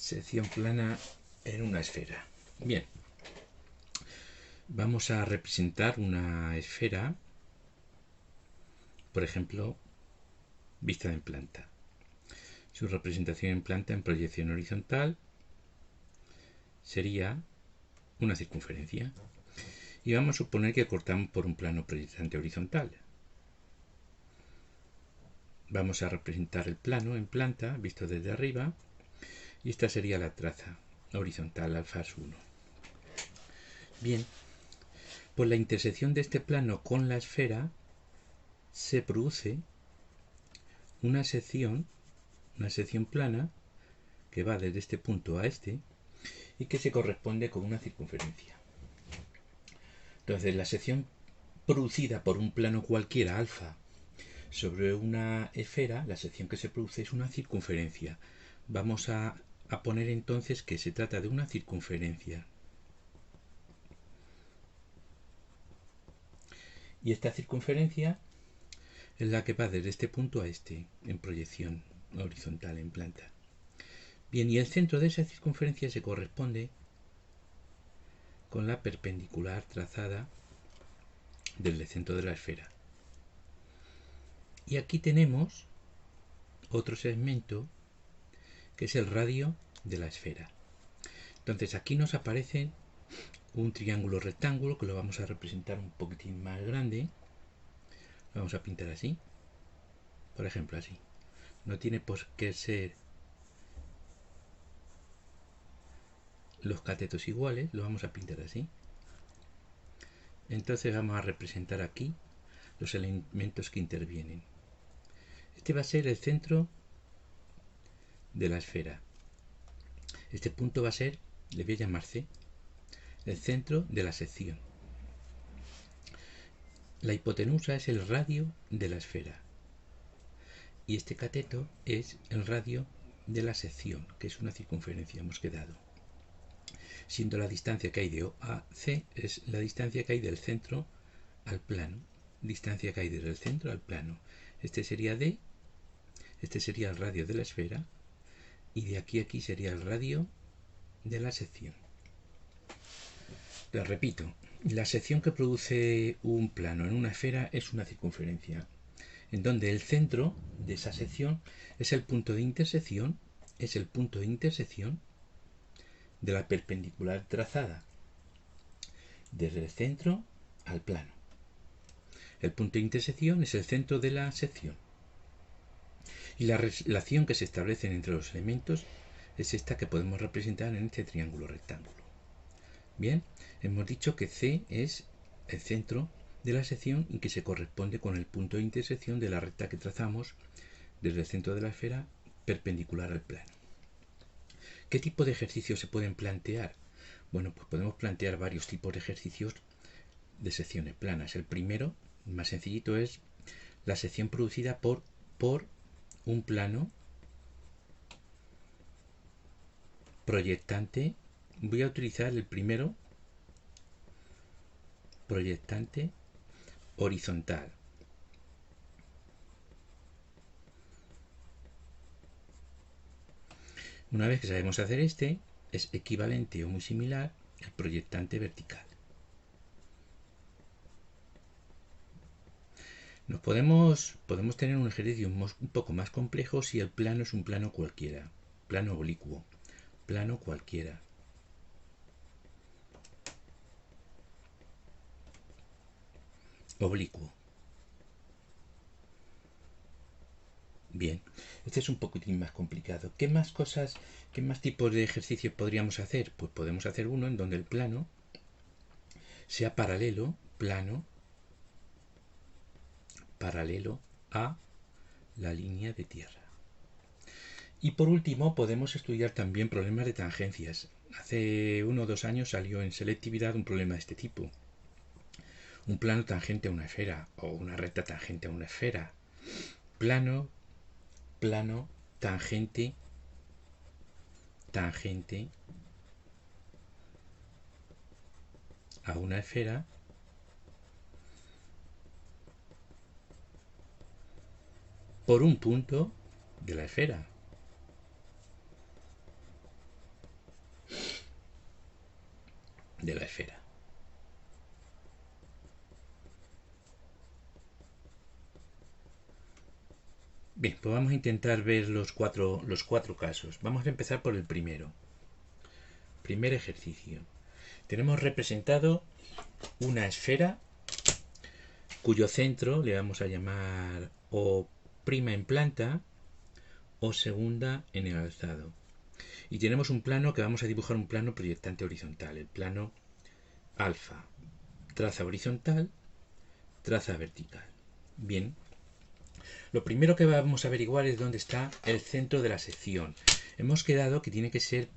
Sección plana en una esfera. Bien, vamos a representar una esfera, por ejemplo, vista en planta. Su representación en planta en proyección horizontal sería una circunferencia. Y vamos a suponer que cortamos por un plano proyectante horizontal. Vamos a representar el plano en planta, visto desde arriba, y esta sería la traza horizontal al faz 1. Bien, por la intersección de este plano con la esfera se produce una sección plana que va desde este punto a este y que se corresponde con una circunferencia. Entonces, la sección producida por un plano cualquiera alfa sobre una esfera, la sección que se produce es una circunferencia. Vamos a poner entonces que se trata de una circunferencia. Y esta circunferencia es la que va desde este punto a este, en proyección horizontal, en planta. Bien, y el centro de esa circunferencia se corresponde con la perpendicular trazada desde el centro de la esfera. Y aquí tenemos otro segmento que es el radio de la esfera. Entonces aquí nos aparece un triángulo rectángulo que lo vamos a representar un poquitín más grande. Lo vamos a pintar así, por ejemplo así. No tiene por qué ser los catetos iguales, lo vamos a pintar así. Entonces vamos a representar aquí los elementos que intervienen. Este va a ser el centro de la esfera. Este punto va a ser, le voy a llamar C, el centro de la sección. La hipotenusa es el radio de la esfera. Y este cateto es el radio de la sección, que es una circunferencia, hemos quedado. Siendo la distancia que hay de O a C es la distancia que hay del centro al plano. Distancia que hay desde el centro al plano. Este sería D, este sería el radio de la esfera, y de aquí a aquí sería el radio de la sección. Lo repito, la sección que produce un plano en una esfera es una circunferencia, en donde el centro de esa sección es el punto de intersección, de la perpendicular trazada desde el centro al plano. El punto de intersección es el centro de la sección. Y la relación que se establece entre los elementos es esta que podemos representar en este triángulo rectángulo. Bien, hemos dicho que C es el centro de la sección y que se corresponde con el punto de intersección de la recta que trazamos desde el centro de la esfera perpendicular al plano. ¿Qué tipo de ejercicios se pueden plantear? Bueno, pues podemos plantear varios tipos de ejercicios de secciones planas. El primero, más sencillito, es la sección producida por un plano proyectante. Voy a utilizar el primero, proyectante horizontal. Una vez que sabemos hacer este, es equivalente o muy similar al proyectante vertical. Podemos tener un ejercicio un poco más complejo si el plano es un plano cualquiera, plano oblicuo, plano cualquiera. Oblicuo. Bien, este es un poquitín más complicado. ¿Qué más tipos de ejercicios podríamos hacer? Pues podemos hacer uno en donde el plano sea paralelo a la línea de tierra. Y por último, podemos estudiar también problemas de tangencias. Hace 1 o 2 años salió en selectividad un problema de este tipo. Un plano tangente a una esfera o una recta tangente a una esfera. Plano, tangente a una esfera por un punto de la esfera. de la esfera. Bien, pues vamos a intentar ver los cuatro casos. Vamos a empezar por el primero. Primer ejercicio. Tenemos representado una esfera cuyo centro le vamos a llamar O' en planta o segunda en el alzado. Y tenemos un plano que vamos a dibujar, un plano proyectante horizontal, el plano alfa. Traza horizontal, traza vertical. Bien. Lo primero que vamos a averiguar es dónde está el centro de la sección. Hemos quedado que tiene que ser...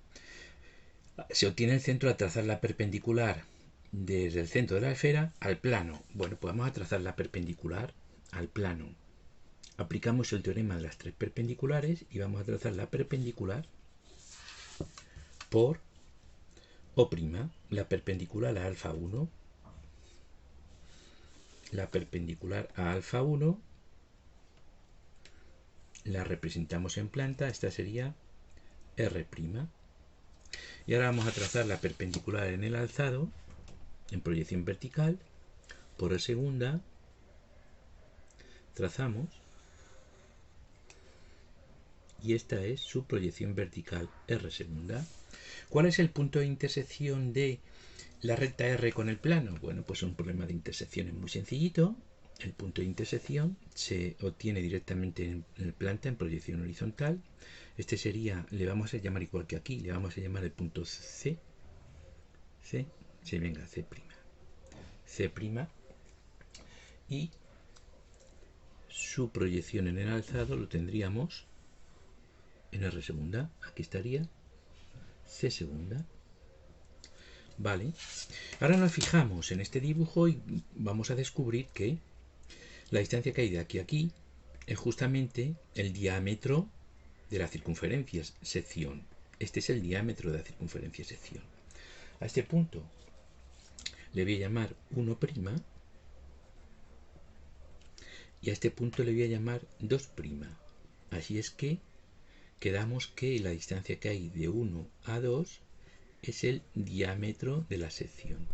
Se obtiene el centro al trazar la perpendicular desde el centro de la esfera al plano. Bueno, pues vamos a trazar la perpendicular al plano. Aplicamos el teorema de las tres perpendiculares y vamos a trazar la perpendicular por O', la perpendicular a alfa 1, la perpendicular a alfa 1, la representamos en planta, esta sería R'. Y ahora vamos a trazar la perpendicular en el alzado, en proyección vertical, por E segunda, trazamos, y esta es su proyección vertical R segunda. ¿Cuál es el punto de intersección de la recta R con el plano? Bueno, pues un problema de intersección es muy sencillito. El punto de intersección se obtiene directamente en el planta, en proyección horizontal. Este sería, le vamos a llamar igual que aquí, le vamos a llamar el punto C. C, venga, C'. C', y su proyección en el alzado lo tendríamos en R segunda. Aquí estaría C segunda. Vale. Ahora nos fijamos en este dibujo y vamos a descubrir que la distancia que hay de aquí a aquí es justamente el diámetro de la circunferencia sección. Este es el diámetro de la circunferencia sección. A este punto le voy a llamar 1', y a este punto le voy a llamar 2'. Así es que quedamos que la distancia que hay de 1 a 2 es el diámetro de la sección.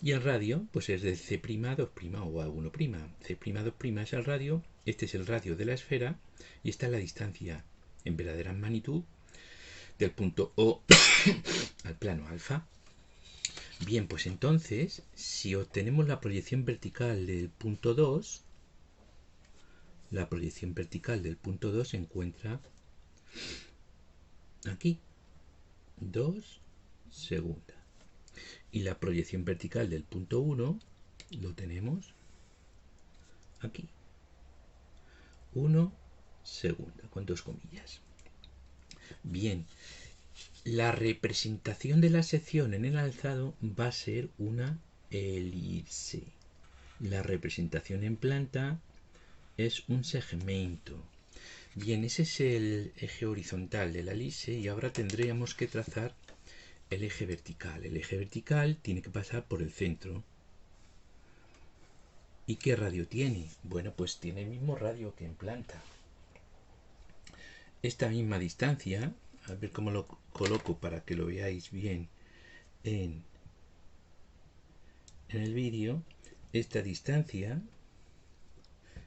Y el radio, pues es de C', 2' o A1'. C', 2' es el radio, este es el radio de la esfera, y esta es la distancia en verdadera magnitud del punto O al plano alfa. Bien, pues entonces, si obtenemos la proyección vertical del punto 2, la proyección vertical del punto 2 se encuentra aquí, 2 segunda. Y la proyección vertical del punto 1 lo tenemos aquí, 1 segunda, con dos comillas. Bien, la representación de la sección en el alzado va a ser una elipse. La representación en planta es un segmento. Bien, ese es el eje horizontal de la elipse y ahora tendríamos que trazar el eje vertical. El eje vertical tiene que pasar por el centro. ¿Y qué radio tiene? Bueno, pues tiene el mismo radio que en planta. Esta misma distancia, a ver cómo lo coloco para que lo veáis bien en el vídeo, esta distancia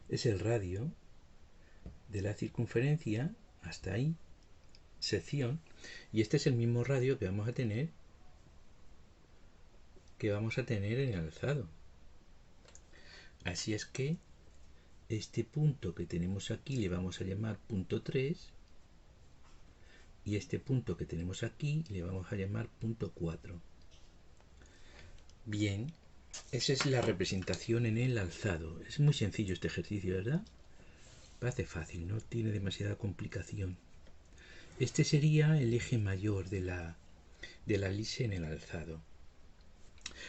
es el radio de la circunferencia hasta ahí, sección, y este es el mismo radio que vamos a tener en el alzado. Así es que este punto que tenemos aquí le vamos a llamar punto 3 y este punto que tenemos aquí le vamos a llamar punto 4. Bien, esa es la representación en el alzado. Es muy sencillo este ejercicio, ¿verdad? Parece fácil, no tiene demasiada complicación. Este sería el eje mayor de la elipse en el alzado.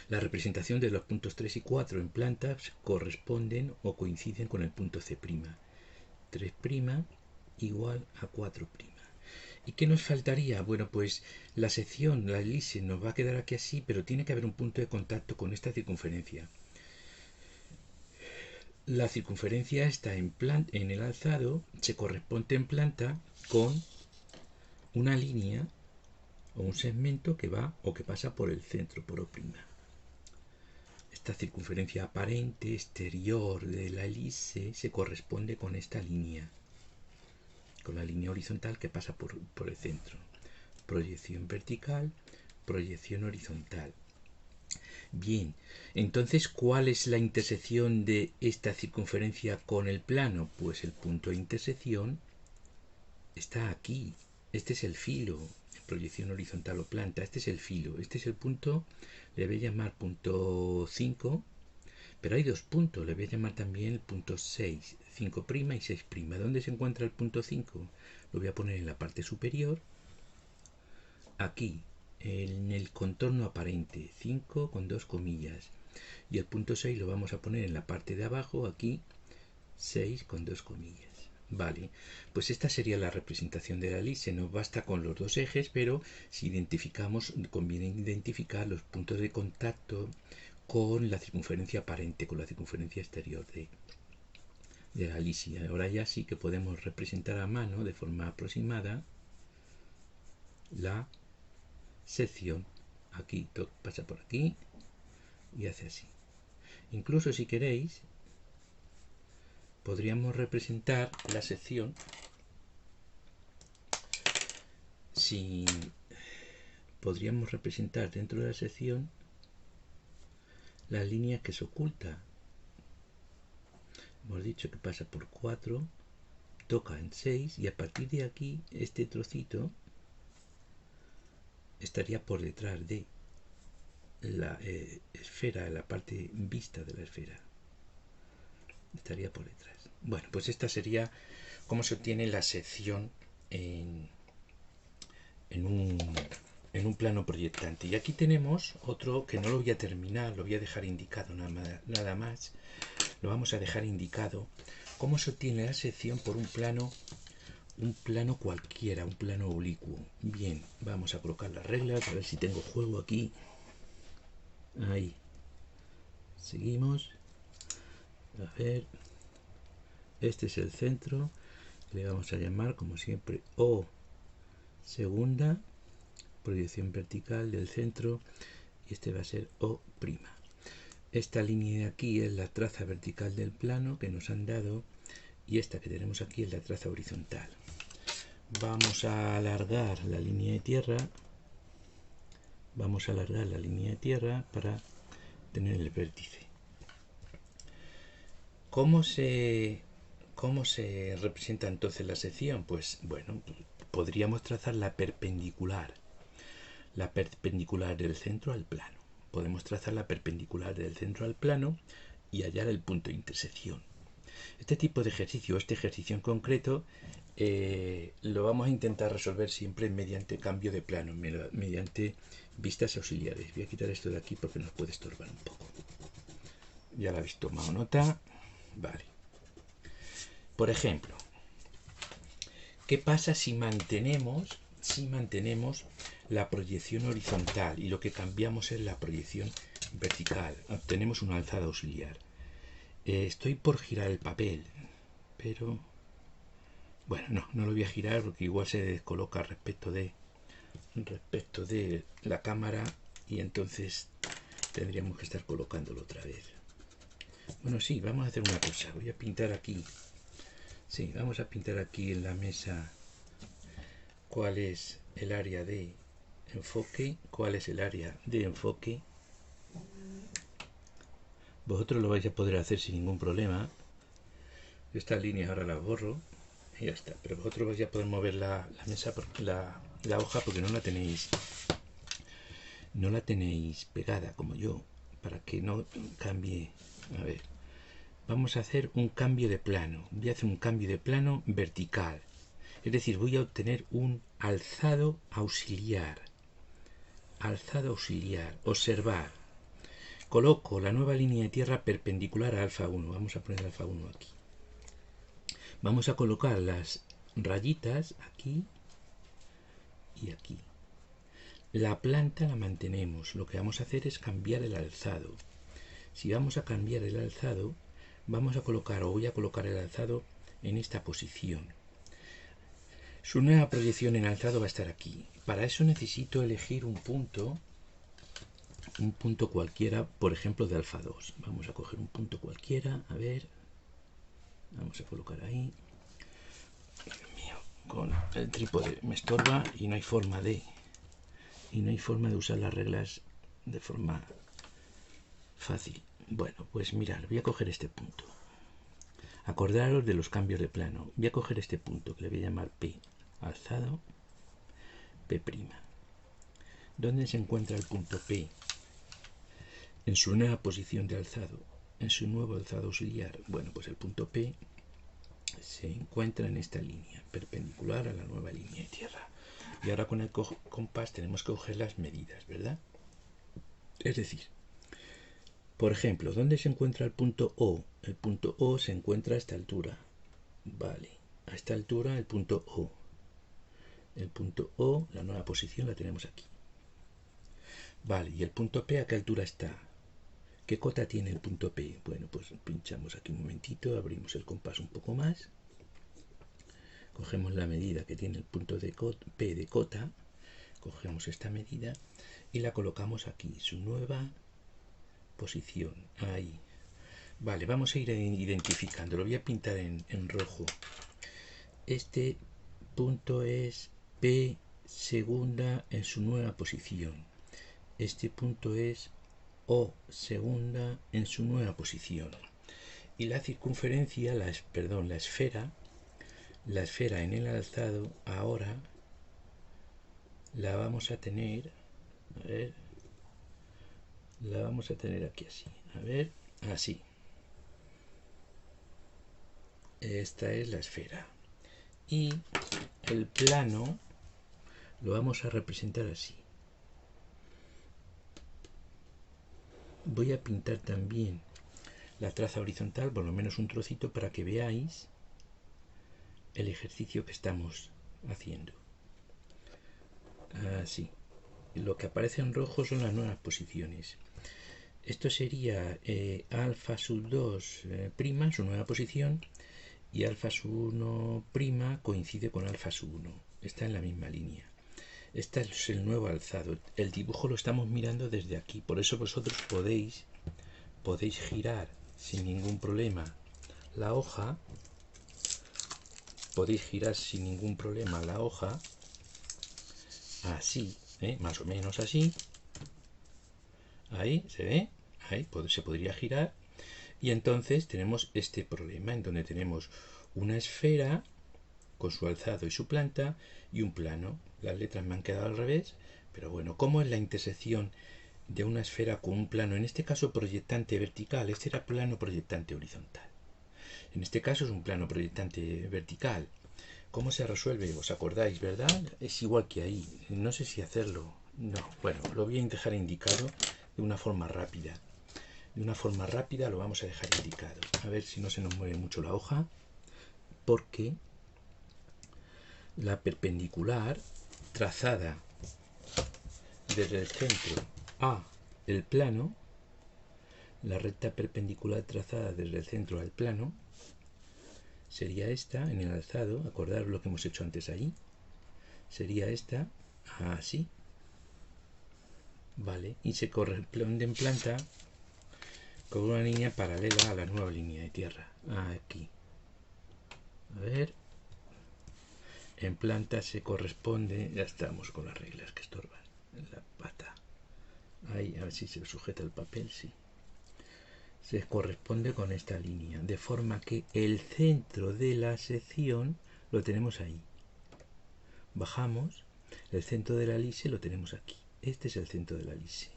La representación de los puntos 3 y 4 en planta corresponden o coinciden con el punto C'. 3' igual a 4'. ¿Y qué nos faltaría? Bueno, pues la sección, la elipse, nos va a quedar aquí así, pero tiene que haber un punto de contacto con esta circunferencia. La circunferencia está en el alzado, se corresponde en planta con una línea o un segmento que va o que pasa por el centro, por O'. Esta circunferencia aparente exterior de la elipse se corresponde con esta línea, con la línea horizontal que pasa por el centro. Proyección vertical, proyección horizontal. Bien, entonces, ¿cuál es la intersección de esta circunferencia con el plano? Pues el punto de intersección está aquí. Este es el filo, proyección horizontal o planta. Este es el filo. Este es el punto, le voy a llamar punto 5, pero hay dos puntos. Le voy a llamar también el punto 6, 5' y 6'. ¿Dónde se encuentra el punto 5? Lo voy a poner en la parte superior, aquí, en el contorno aparente, 5 con dos comillas. Y el punto 6 lo vamos a poner en la parte de abajo, aquí, 6 con dos comillas. Vale, pues esta sería la representación de la elipse. Nos basta con los dos ejes, pero si identificamos, conviene identificar los puntos de contacto con la circunferencia aparente, con la circunferencia exterior de la elipse. Ahora ya sí que podemos representar a mano, de forma aproximada, la sección. Aquí pasa por aquí y hace así. Incluso si queréis, podríamos representar la sección podríamos representar dentro de la sección la línea que se oculta. Hemos dicho que pasa por 4, toca en 6 y a partir de aquí este trocito estaría por detrás de la esfera, la parte vista de la esfera. Estaría por detrás. Bueno, pues esta sería cómo se obtiene la sección en un plano proyectante. Y aquí tenemos otro que no lo voy a terminar, lo voy a dejar indicado nada más. Lo vamos a dejar indicado cómo se obtiene la sección por un plano cualquiera, un plano oblicuo. Bien, vamos a colocar las reglas, a ver si tengo juego aquí. Ahí. Seguimos. A ver. Este es el centro. Le vamos a llamar, como siempre, O segunda. Proyección vertical del centro. Y este va a ser O'. Esta línea de aquí es la traza vertical del plano que nos han dado. Y esta que tenemos aquí es la traza horizontal. Vamos a alargar la línea de tierra. Vamos a alargar la línea de tierra para tener el vértice. ¿Cómo se representa entonces la sección? Pues bueno, podríamos trazar la perpendicular del centro al plano. Podemos trazar la perpendicular del centro al plano y hallar el punto de intersección. Este tipo de ejercicio, este ejercicio en concreto, lo vamos a intentar resolver siempre mediante cambio de plano, mediante vistas auxiliares. Voy a quitar esto de aquí porque nos puede estorbar un poco. Ya lo habéis tomado nota. Vale. Por ejemplo, ¿qué pasa si mantenemos la proyección horizontal y lo que cambiamos es la proyección vertical? Obtenemos una alzada auxiliar. Estoy por girar el papel, pero bueno, no lo voy a girar porque igual se descoloca respecto de la cámara y entonces tendríamos que estar colocándolo otra vez. Bueno, sí, vamos a hacer una cosa. Voy a pintar aquí. Sí, vamos a pintar aquí en la mesa cuál es el área de enfoque, Vosotros lo vais a poder hacer sin ningún problema. Estas líneas ahora las borro y ya está. Pero vosotros vais a poder mover la mesa, la hoja, porque no la tenéis pegada como yo, para que no cambie. A ver, vamos a hacer un cambio de plano. Voy a hacer un cambio de plano vertical. Es decir, voy a obtener un alzado auxiliar. Observar. Coloco la nueva línea de tierra perpendicular a alfa 1. Vamos a poner alfa 1 aquí. Vamos a colocar las rayitas aquí y aquí. La planta la mantenemos. Lo que vamos a hacer es cambiar el alzado. Si vamos a cambiar el alzado, voy a colocar el alzado en esta posición. Su nueva proyección en alzado va a estar aquí. para eso necesito elegir un punto cualquiera, por ejemplo de alfa 2. Vamos a coger un punto cualquiera, a ver, vamos a colocar ahí. Dios mío, con el trípode me estorba y no hay forma de usar las reglas de forma fácil. Bueno, pues mirad, voy a coger este punto. Acordaros de los cambios de plano. Voy a coger este punto que le voy a llamar P alzado, P'. ¿Dónde se encuentra el punto P? En su nueva posición de alzado, en su nuevo alzado auxiliar. Bueno, pues el punto P se encuentra en esta línea, perpendicular a la nueva línea de tierra. Y ahora con el compás tenemos que coger las medidas, ¿verdad? Es decir, por ejemplo, ¿dónde se encuentra el punto O? El punto O se encuentra a esta altura. Vale, a esta altura el punto O. El punto O, la nueva posición la tenemos aquí. Vale, ¿y el punto P a qué altura está? ¿Qué cota tiene el punto P? Bueno, pues pinchamos aquí un momentito, abrimos el compás un poco más. Cogemos la medida que tiene el punto de P de cota. Cogemos esta medida y la colocamos aquí, su nueva posición, ahí. Vale, vamos a ir identificando, lo voy a pintar en rojo. Este punto es P segunda en su nueva posición. Este punto es O segunda en su nueva posición. Y la circunferencia, la esfera en el alzado, ahora la vamos a tener, a ver, la vamos a tener aquí así, a ver, así. Esta es la esfera. Y el plano lo vamos a representar así. Voy a pintar también la traza horizontal, por lo menos un trocito, para que veáis el ejercicio que estamos haciendo. Así. Lo que aparece en rojo son las nuevas posiciones. Esto sería alfa sub 2' su nueva posición, y alfa sub 1' coincide con alfa sub 1. Está en la misma línea. Este es el nuevo alzado. El dibujo lo estamos mirando desde aquí. Por eso vosotros podéis girar sin ningún problema la hoja. Podéis girar sin ningún problema la hoja. Así, más o menos así. Ahí, ¿se ve? Ahí se podría girar. Y entonces tenemos este problema en donde tenemos una esfera con su alzado y su planta y un plano. Las letras me han quedado al revés, pero bueno, ¿cómo es la intersección de una esfera con un plano? En este caso proyectante vertical, este era plano proyectante horizontal. En este caso es un plano proyectante vertical. ¿Cómo se resuelve? ¿Os acordáis, verdad? Es igual que ahí. No sé si hacerlo. No, bueno, lo voy a dejar indicado de una forma rápida. De una forma rápida lo vamos a dejar indicado. A ver si no se nos mueve mucho la hoja. Porque la perpendicular trazada desde el centro a el plano, la recta perpendicular trazada desde el centro al plano, sería esta en el alzado. Acordaros lo que hemos hecho antes ahí. Sería esta, así. Vale, y se corresponde en planta con una línea paralela a la nueva línea de tierra. Aquí. A ver. En planta se corresponde, ya estamos con las reglas que estorban, en la pata. Ahí, a ver si se sujeta el papel, sí. Se corresponde con esta línea, de forma que el centro de la sección lo tenemos ahí. Bajamos, el centro de la lise lo tenemos aquí. Este es el centro de la lise.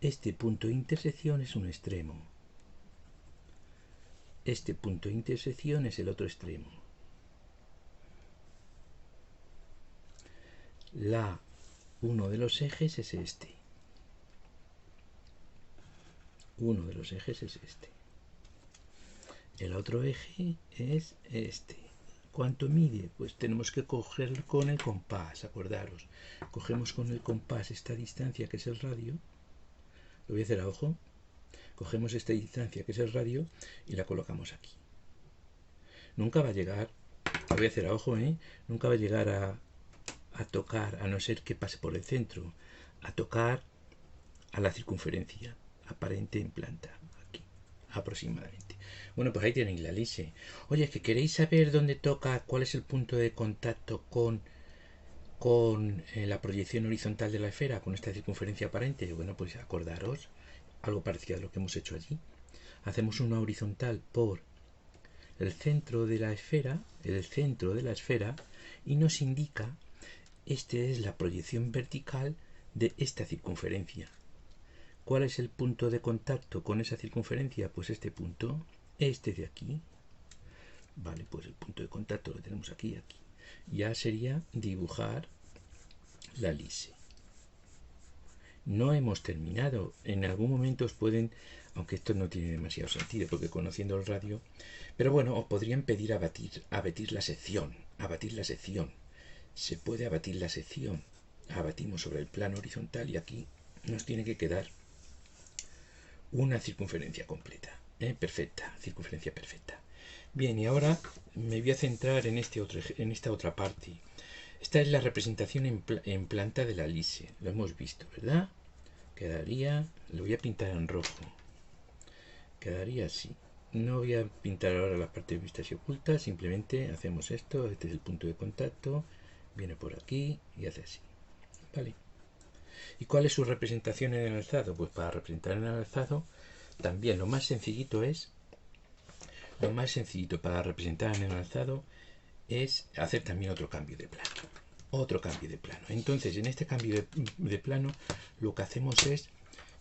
Este punto de intersección es un extremo. Este punto de intersección es el otro extremo. Uno de los ejes es este. Uno de los ejes es este. El otro eje es este. ¿Cuánto mide? Pues tenemos que coger con el compás, acordaros. Cogemos con el compás esta distancia que es el radio. Lo voy a hacer a ojo. Cogemos esta distancia que es el radio y la colocamos aquí. Nunca va a llegar, lo voy a hacer a ojo, nunca va a llegar a tocar, a no ser que pase por el centro, a tocar a la circunferencia aparente en planta, aquí, aproximadamente. Bueno, pues ahí tenéis la elipse. Oye, es que queréis saber dónde toca, cuál es el punto de contacto con la proyección horizontal de la esfera, con esta circunferencia aparente. Bueno, pues acordaros, algo parecido a lo que hemos hecho allí. Hacemos una horizontal por el centro de la esfera, y nos indica, esta es la proyección vertical de esta circunferencia. ¿Cuál es el punto de contacto con esa circunferencia? Pues este punto, este de aquí. Vale, pues el punto de contacto lo tenemos aquí y aquí. Ya sería dibujar la elipse. No hemos terminado. En algún momento os pueden, aunque esto no tiene demasiado sentido, porque conociendo el radio, pero bueno, os podrían pedir abatir la sección. Se puede abatir la sección. Abatimos sobre el plano horizontal y aquí nos tiene que quedar una circunferencia completa. Perfecta, circunferencia perfecta. Bien, y ahora me voy a centrar en esta otra parte. Esta es la representación en planta de la elipse. Lo hemos visto, ¿verdad? Quedaría, lo voy a pintar en rojo. Quedaría así. No voy a pintar ahora las partes vistas y ocultas, simplemente hacemos esto. Este es el punto de contacto. Viene por aquí y hace así. Vale. ¿Y cuál es su representación en el alzado? Pues para representar en el alzado, también lo más sencillito para representar en el alzado es hacer también otro cambio de plano. Entonces, en este cambio de plano, lo que hacemos es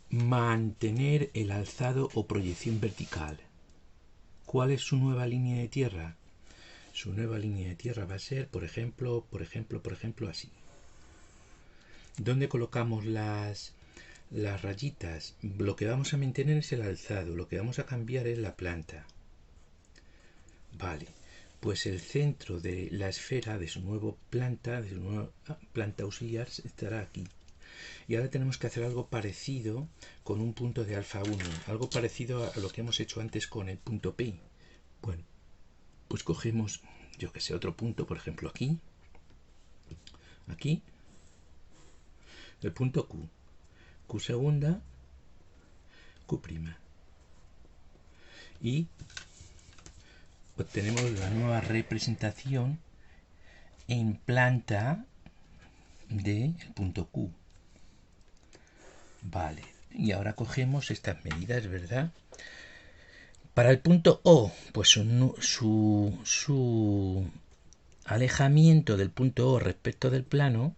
mantener el alzado o proyección vertical. ¿Cuál es su nueva línea de tierra? Su nueva línea de tierra va a ser, por ejemplo, así. ¿Dónde colocamos las rayitas? Lo que vamos a mantener es el alzado, lo que vamos a cambiar es la planta. Vale, pues el centro de la esfera, de su nueva planta auxiliar, estará aquí. Y ahora tenemos que hacer algo parecido con un punto de alfa 1, algo parecido a lo que hemos hecho antes con el punto P. Bueno, pues cogemos, yo que sé, otro punto, por ejemplo aquí, el punto Q, Q segunda, Q prima. Y obtenemos la nueva representación en planta del punto Q. Vale, y ahora cogemos estas medidas, ¿verdad? Para el punto O, pues su alejamiento del punto O respecto del plano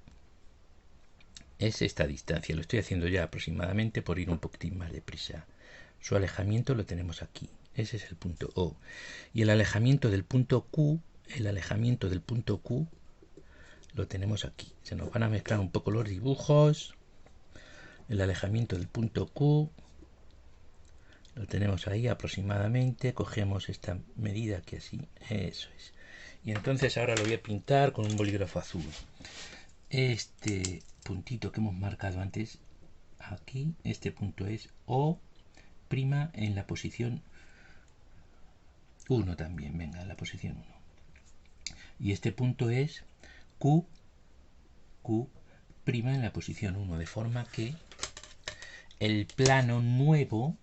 es esta distancia. Lo estoy haciendo ya aproximadamente por ir un poquitín más deprisa. Su alejamiento lo tenemos aquí. Ese es el punto O. Y el alejamiento del punto Q, lo tenemos aquí. Se nos van a mezclar un poco los dibujos. El alejamiento del punto Q lo tenemos ahí aproximadamente. Cogemos esta medida que así, eso es. Y entonces ahora lo voy a pintar con un bolígrafo azul. Este puntito que hemos marcado antes aquí, este punto es O' en la posición 1 también, venga, en la posición 1. Y este punto es Q' en la posición 1, de forma que el plano nuevo,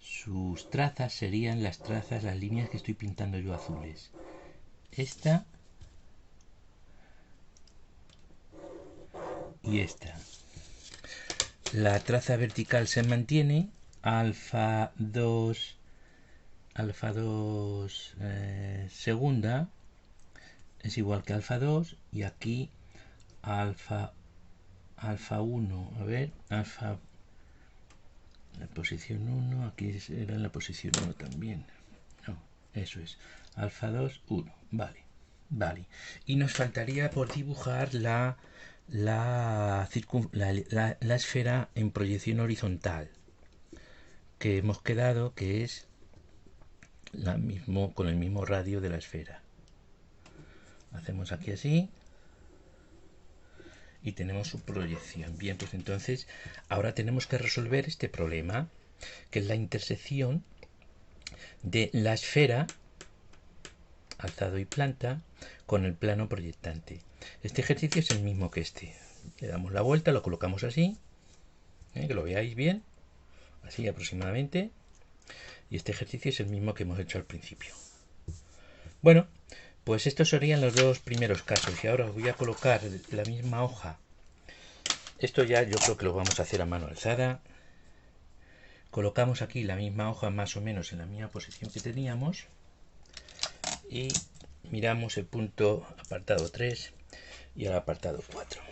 sus trazas serían las líneas que estoy pintando yo azules. Esta y esta. La traza vertical se mantiene, alfa 2 segunda es igual que alfa 2 y aquí alfa 1, a ver, alfa la posición 1, aquí era la posición 1 también. No, eso es, alfa 2, 1, vale. Y nos faltaría por dibujar la esfera en proyección horizontal, que hemos quedado que es con el mismo radio de la esfera. Hacemos aquí así y tenemos su proyección. Bien, pues entonces ahora tenemos que resolver este problema, que es la intersección de la esfera alzado y planta con el plano proyectante. Este ejercicio es el mismo que este. Le damos la vuelta, lo colocamos así, que lo veáis bien, así aproximadamente. Y este ejercicio es el mismo que hemos hecho al principio. Bueno, pues estos serían los dos primeros casos. Y ahora os voy a colocar la misma hoja. Esto ya yo creo que lo vamos a hacer a mano alzada. Colocamos aquí la misma hoja más o menos en la misma posición que teníamos. Y miramos el punto apartado 3 y el apartado 4.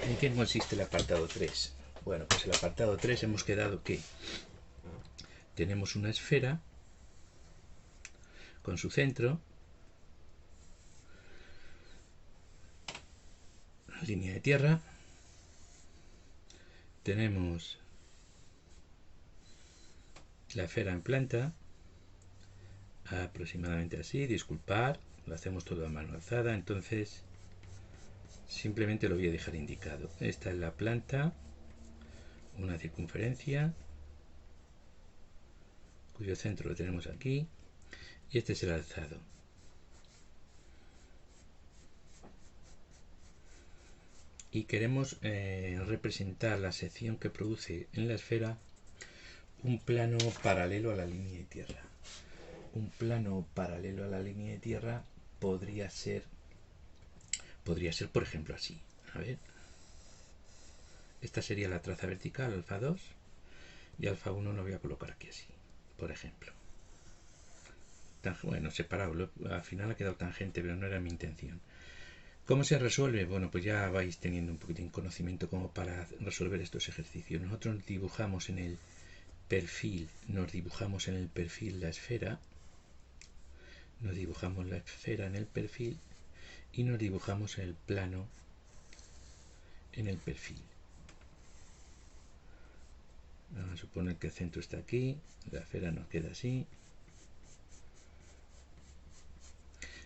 ¿En qué consiste el apartado 3? Bueno, pues el apartado 3 hemos quedado que tenemos una esfera con su centro, línea de tierra, tenemos la esfera en planta, aproximadamente así, disculpar, lo hacemos todo a mano alzada, entonces simplemente lo voy a dejar indicado. Esta es la planta, una circunferencia, cuyo centro lo tenemos aquí, y este es el alzado. Y queremos representar la sección que produce en la esfera un plano paralelo a la línea de tierra. Un plano paralelo a la línea de tierra podría ser por ejemplo así. A ver, esta sería la traza vertical, alfa 2, y alfa 1 lo voy a colocar aquí así, por ejemplo. Bueno, separado, al final ha quedado tangente, pero no era mi intención. ¿Cómo se resuelve? Bueno, pues ya vais teniendo un poquitín conocimiento como para resolver estos ejercicios. Nosotros dibujamos en el perfil, la esfera, nos dibujamos la esfera en el perfil y nos dibujamos el plano en el perfil. Vamos a suponer que el centro está aquí, la esfera nos queda así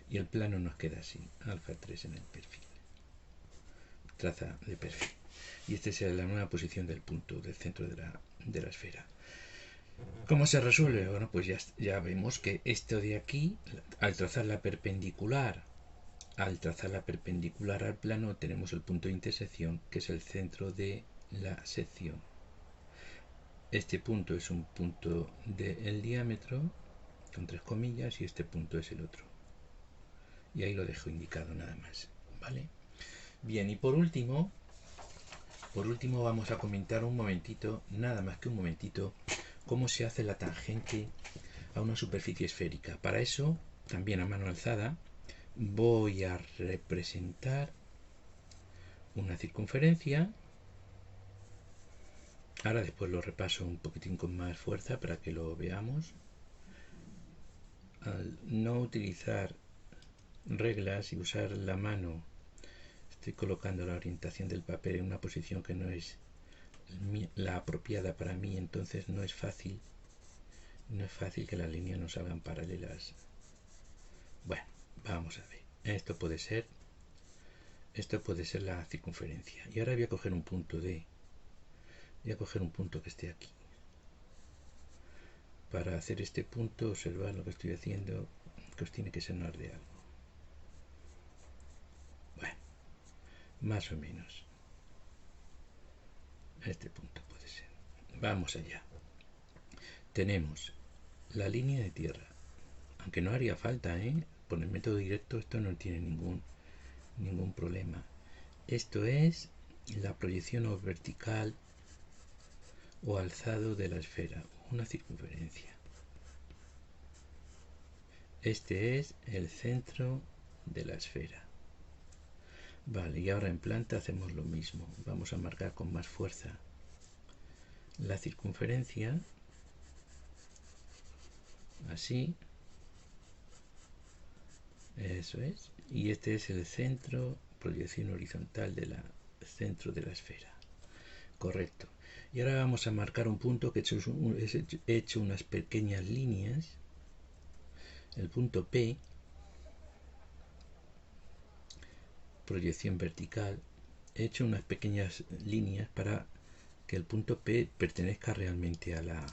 y el plano nos queda así, alfa 3 en el perfil, traza de perfil. Y esta es la nueva posición del punto, del centro de la esfera. ¿Cómo se resuelve? Bueno, pues ya vemos que esto de aquí, al trazar la perpendicular al plano, tenemos el punto de intersección, que es el centro de la sección. Este punto es un punto del diámetro, con 3 comillas, y este punto es el otro. Y ahí lo dejo indicado nada más, ¿vale? Bien, y por último vamos a comentar un momentito, nada más que un momentito, cómo se hace la tangente a una superficie esférica. Para eso, también a mano alzada, voy a representar una circunferencia. Ahora después lo repaso un poquitín con más fuerza para que lo veamos. Al no utilizar reglas y usar la mano, estoy colocando la orientación del papel en una posición que no es la apropiada para mí, entonces no es fácil que las líneas nos salgan paralelas. Bueno, vamos a ver. Esto puede ser la circunferencia. Y ahora voy a coger un punto que esté aquí. Para hacer este punto, observar lo que estoy haciendo, que os tiene que sonar de algo. Bueno, más o menos. Este punto puede ser. Vamos allá. Tenemos la línea de tierra. Aunque no haría falta, por el método directo esto no tiene ningún problema. Esto es la proyección vertical o alzado de la esfera, una circunferencia. Este es el centro de la esfera. Vale, y ahora en planta hacemos lo mismo. Vamos a marcar con más fuerza la circunferencia, así. Eso es. Y este es el centro, proyección horizontal del centro de la esfera. Correcto. Y ahora vamos a marcar un punto que he hecho unas pequeñas líneas. El punto P, proyección vertical. He hecho unas pequeñas líneas para que el punto P pertenezca realmente a la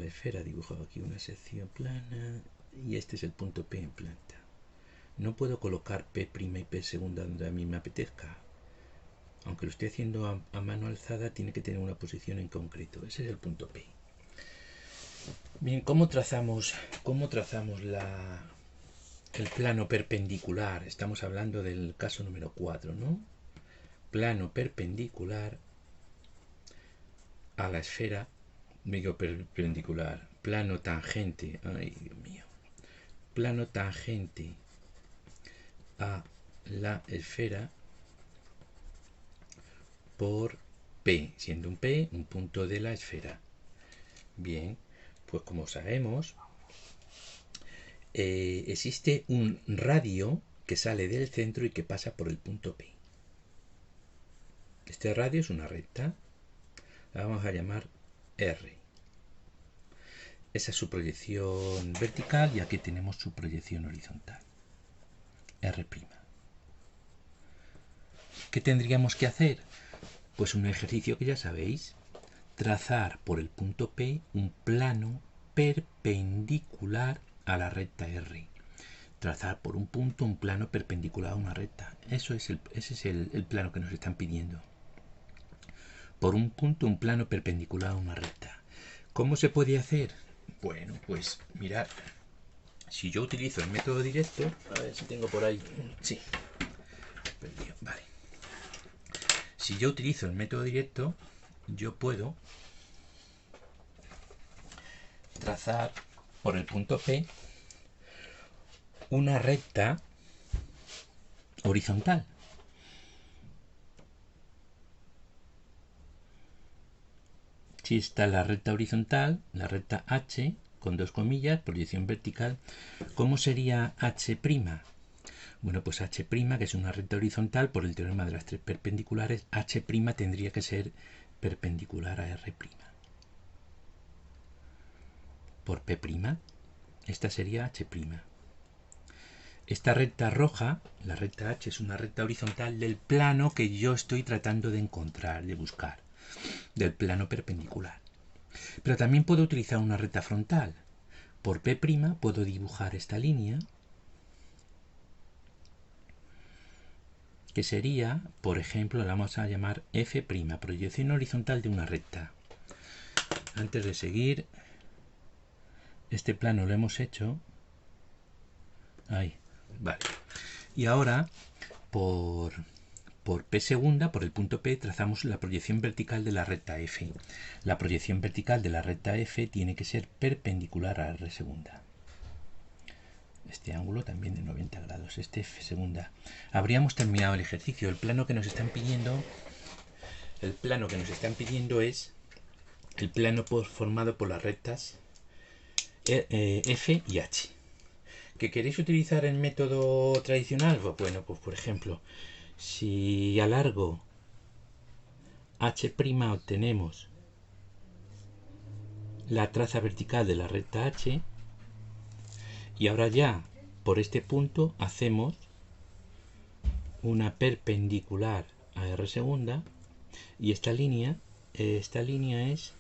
esfera. He dibujado aquí una sección plana y este es el punto P en planta. No puedo colocar P' y P segunda donde a mí me apetezca. Aunque lo esté haciendo a mano alzada, tiene que tener una posición en concreto. Ese es el punto P. Bien, ¿cómo trazamos el plano perpendicular? Estamos hablando del caso número 4, ¿no? Plano perpendicular a la esfera, digo perpendicular, plano tangente, ay Dios mío, plano tangente a la esfera por P, siendo un P un punto de la esfera. Bien, pues como sabemos, existe un radio que sale del centro y que pasa por el punto P. Este radio es una recta, la vamos a llamar R. Esa es su proyección vertical y aquí tenemos su proyección horizontal, R'. ¿Qué tendríamos que hacer? Pues un ejercicio que ya sabéis, trazar por el punto P un plano perpendicular a la recta R. Trazar por un punto un plano perpendicular a una recta. Ese es el plano que nos están pidiendo. Por un punto un plano perpendicular a una recta. ¿Cómo se puede hacer? Bueno, pues mirad, si yo utilizo el método directo, a ver si tengo por ahí, sí, perdido, vale. Si yo utilizo el método directo, yo puedo trazar por el punto P una recta horizontal. Si está la recta horizontal, la recta H, con dos comillas, proyección vertical, ¿cómo sería H'? Bueno, pues H', que es una recta horizontal, por el teorema de las tres perpendiculares, H' tendría que ser perpendicular a R'. Por P', esta sería H'. Esta recta roja, la recta H, es una recta horizontal del plano que yo estoy tratando de encontrar, de buscar, del plano perpendicular. Pero también puedo utilizar una recta frontal. Por P' puedo dibujar esta línea, que sería, por ejemplo, la vamos a llamar F', proyección horizontal de una recta. Antes de seguir, este plano lo hemos hecho. Ahí, vale. Y ahora, por P segunda, por el punto P, trazamos la proyección vertical de la recta F. La proyección vertical de la recta F tiene que ser perpendicular a R segunda. Este ángulo también de 90 grados, este F segunda. Habríamos terminado el ejercicio. El plano que nos están pidiendo es el plano formado por las rectas F y H. ¿Que queréis utilizar el método tradicional? Pues bueno, pues por ejemplo, si alargo H' obtenemos la traza vertical de la recta H, y ahora ya por este punto hacemos una perpendicular a R segunda, y esta línea es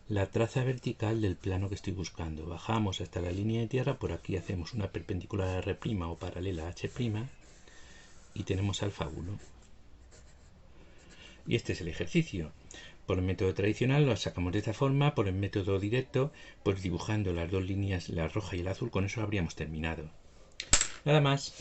la traza vertical del plano que estoy buscando. Bajamos hasta la línea de tierra, por aquí hacemos una perpendicular a R' o paralela a H', y tenemos alfa 1. Y este es el ejercicio. Por el método tradicional lo sacamos de esta forma, por el método directo, pues dibujando las dos líneas, la roja y el azul. Con eso habríamos terminado. Nada más.